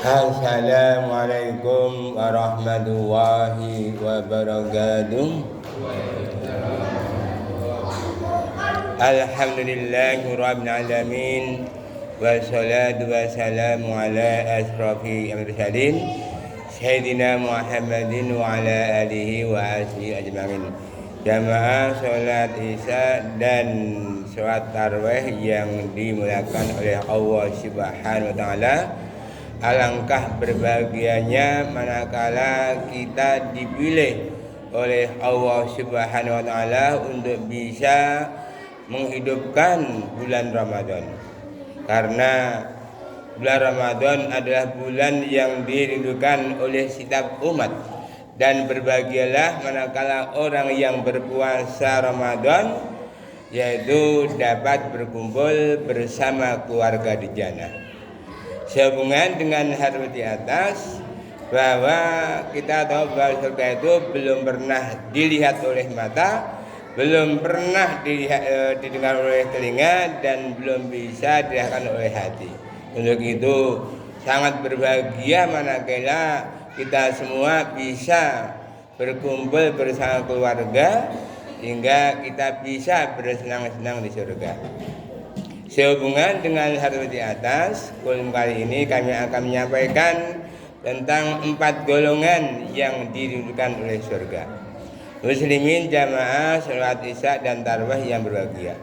Assalamualaikum warahmatullahi wabarakatuh. Alhamdulillahirabbil alamin. Wassalatu wassalamu ala asrofil mursalin Sayyidina Muhammadin wa ala alihi wa ashabihi ajma'in. Jamaah sholat isya dan sholat tarawih yang dimuliakan oleh Allah Subhanahu wa taala. Alangkah berbahagianya manakala kita dipilih oleh Allah Subhanahu wa taala untuk bisa menghidupkan bulan Ramadan. Karena bulan Ramadan adalah bulan yang dirindukan oleh setiap umat, dan berbahagialah manakala orang yang berpuasa Ramadan yaitu dapat berkumpul bersama keluarga di jannah. Sehubungan dengan hal di atas, bahwa kita tahu bahwa surga itu belum pernah dilihat oleh mata, belum pernah didengar oleh telinga, dan belum bisa dirasakan oleh hati. Untuk itu sangat berbahagia manakala kita semua bisa berkumpul bersama keluarga hingga kita bisa bersenang-senang di surga. Sehubungan dengan hal di atas, kali ini kami akan menyampaikan tentang 4 golongan yang dirindukan oleh surga. Muslimin jamaah sholat isya dan tarawih yang berbahagia.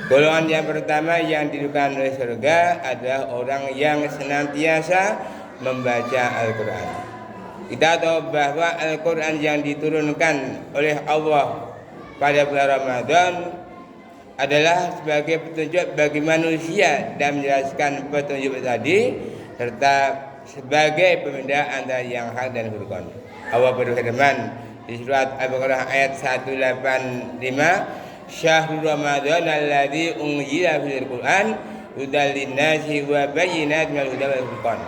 Golongan yang pertama yang dirindukan oleh surga adalah orang yang senantiasa membaca Al-Quran. Kita tahu bahwa Al-Quran yang diturunkan oleh Allah pada bulan Ramadan adalah sebagai petunjuk bagi manusia dan menjelaskan petunjuk tadi, serta sebagai pembeda antara yang hak dan furqan. Allah berfirman di surat Al-Baqarah ayat 185, Syahrul Ramadan alladzi unzila fil Qur'an hudal linnasi wa bayyinatin minal huda wal furqan.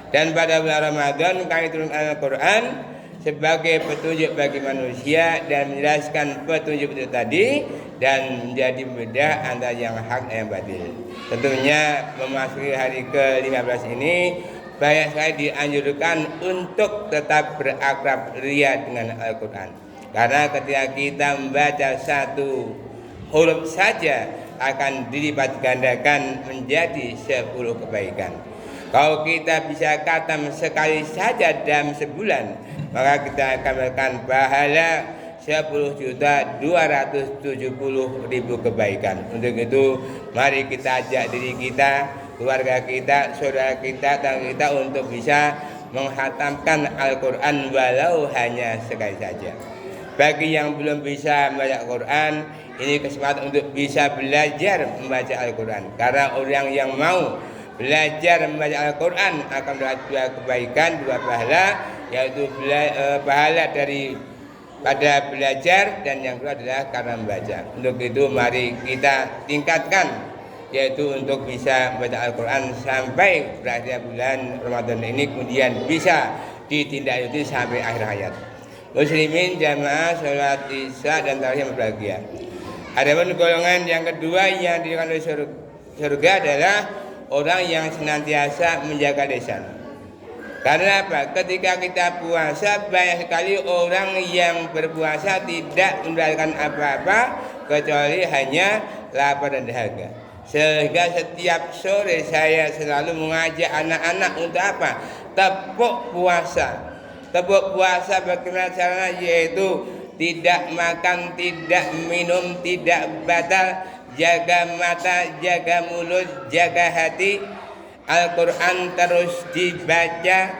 Dan pada bulan Ramadan kami turunkan Al-Quran sebagai petunjuk bagi manusia dan menjelaskan petunjuk itu tadi, dan menjadi pembeda antara yang hak dan yang batil. Tentunya memasuki hari ke-15 ini banyak sekali dianjurkan untuk tetap berakrab ria dengan Al-Quran. Karena ketika kita membaca satu huruf saja akan dilipat gandakan menjadi 10 kebaikan. Kalau kita bisa khatam sekali saja dalam sebulan, maka kita akan mendapatkan pahala 10.270.000 kebaikan. Untuk itu mari kita ajak diri kita, keluarga kita, saudara kita, dan kita untuk bisa menghatamkan Al-Quran walau hanya sekali saja. Bagi yang belum bisa membaca Al-Quran, ini kesempatan untuk bisa belajar membaca Al-Quran. Karena orang yang mau belajar membaca Al-Quran akan mendapat 2 kebaikan, 2 pahala, yaitu pahala dari pada belajar, dan yang kedua adalah karena membaca. Untuk itu mari kita tingkatkan, yaitu untuk bisa membaca Al-Quran sampai berakhir bulan Ramadan ini, kemudian bisa ditindaklanjuti sampai akhir hayat. Muslimin jamaah sholat isya dan tarawih yang berbahagia. Adapun golongan yang kedua yang dirindukan oleh surga adalah orang yang senantiasa menjaga lisan. Karena apa? Ketika kita puasa, banyak sekali orang yang berpuasa tidak mendapatkan apa-apa kecuali hanya lapar dan dahaga. Sehingga setiap sore saya selalu mengajak anak-anak untuk apa? Tepuk puasa. Tepuk puasa bagaimana caranya? Yaitu tidak makan, tidak minum, tidak batal, jaga mata, jaga mulut, jaga hati. Al-Quran terus dibaca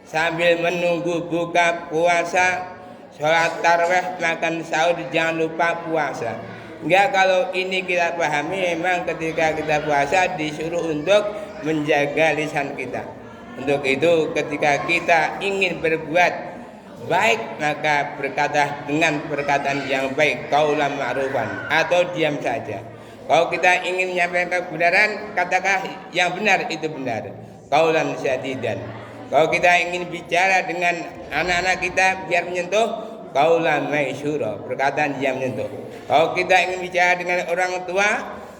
sambil menunggu buka puasa. Sholat tarawih, makan sahur, jangan lupa puasa. Enggak, kalau ini kita pahami, memang ketika kita puasa disuruh untuk menjaga lisan kita. Untuk itu ketika kita ingin berbuat baik, maka berkata dengan perkataan yang baik, qaulan ma'rufan, atau diam saja. Kalau kita ingin menyampaikan kebenaran, katakan yang benar itu benar, qaulan syadidan. Kalau kita ingin bicara dengan anak-anak kita biar menyentuh, qaulan maisura, perkataan yang menyentuh. Kalau kita ingin bicara dengan orang tua,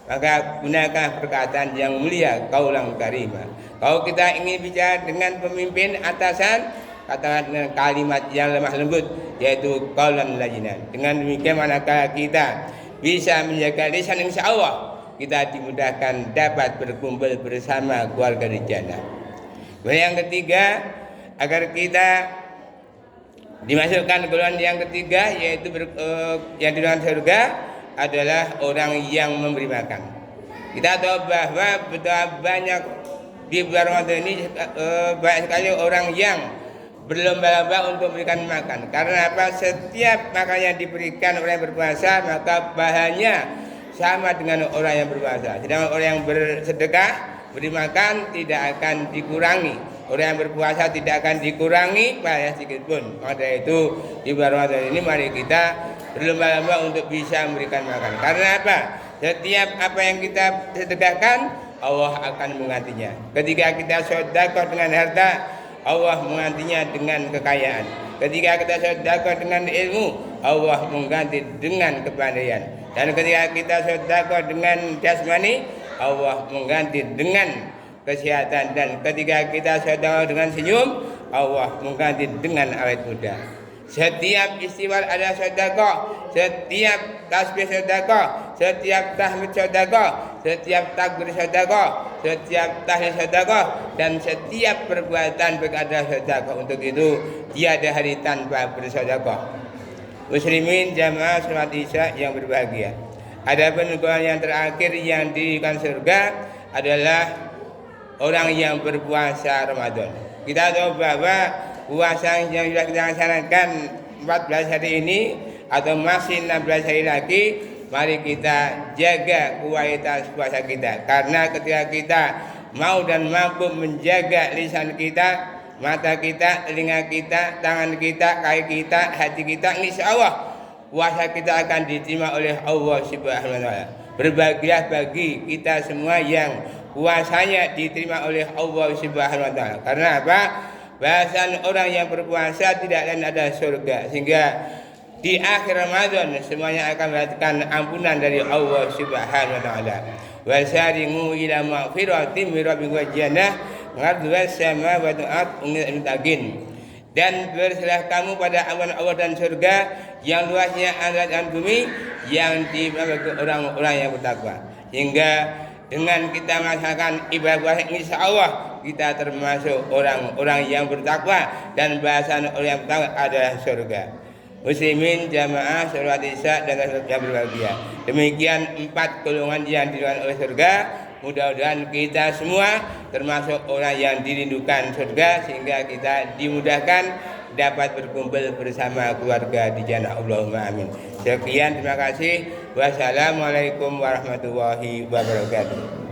maka gunakan perkataan yang mulia, qaulan karima. Kalau kita ingin bicara dengan pemimpin atasan, katakan dengan kalimat yang lemah lembut, yaitu qaulan layyinan. Dengan demikian manakala kita bisa menjaga lisan, insya Allah kita dimudahkan dapat berkumpul bersama keluarga di jannah. Kemudian yang ketiga, agar kita dimasukkan golongan yang ketiga, yaitu yang di dalam surga adalah orang yang memberi makan. Kita tahu bahwa betapa banyak di bulan Ramadan ini banyak sekali orang yang berlomba-lomba untuk memberikan makan. Karena apa? Setiap makan yang diberikan orang yang berpuasa, maka bahannya sama dengan orang yang berpuasa. Sedangkan orang yang bersedekah, beri makan tidak akan dikurangi. Orang yang berpuasa tidak akan dikurangi pahalanya sedikit pun. Maka dari itu di bulan Ramadan ini mari kita berlomba-lomba untuk bisa memberikan makan. Karena apa? Setiap apa yang kita sedekahkan, Allah akan menggantinya. Ketika kita sedekah dengan harta, Allah menggantinya dengan kekayaan. Ketika kita sedekah dengan ilmu, Allah mengganti dengan kepandaian. Dan ketika kita sedekah dengan jasmani, Allah mengganti dengan kesehatan. Dan ketika kita sedekah dengan senyum, Allah mengganti dengan awet muda. Setiap istighfar ada sedekah, setiap tasbih sedekah, setiap tahmid sedekah, setiap takbir sedekah, setiap tahlil sedekah, dan setiap perbuatan baik adalah sedekah. Untuk itu tiada hari tanpa bersedekah. Muslimin jamaah salat Isya yang berbahagia. Adapun golongan yang terakhir yang diberikan surga adalah orang yang berpuasa Ramadan. Kita tahu bahwa puasa yang sudah kita laksanakan 14 hari ini atau masih 16 hari lagi, mari kita jaga kualitas puasa kita. Karena ketika kita mau dan mampu menjaga lisan kita, mata kita, telinga kita, tangan kita, kaki kita, hati kita, insya Allah puasa kita akan diterima oleh Allah Subhanahu wa Ta'ala. Berbahagialah bagi kita semua yang puasanya diterima oleh Allah Subhanahu wa Ta'ala. Karena apa? Bahasan orang yang berpuasa tidak lain adalah surga. Sehingga di akhir Ramadan semuanya akan mendapatkan ampunan dari Allah Subhanahu wa Ta'ala. Wasari'u ila maghfiratin min rabbikum wa jannah 'arduhas samawati wal ardu. Dan berserah kamu pada ampunan Allah dan surga yang luasnya langit dan bumi, yang dimiliki orang-orang yang bertakwa. Hingga dengan kita melaksanakan ibadah insya Allah kita termasuk orang-orang yang bertakwa, dan bahasan orang yang bertakwa adalah surga. Muslimin jamaah salat Isya dan yang berbahagia. Demikian 4 golongan yang dirindukan oleh surga. Mudah-mudahan kita semua termasuk orang yang dirindukan surga, sehingga kita dimudahkan dapat berkumpul bersama keluarga di jannah. Allahumma amin. Sekian, terima kasih. Wassalamualaikum warahmatullahi wabarakatuh.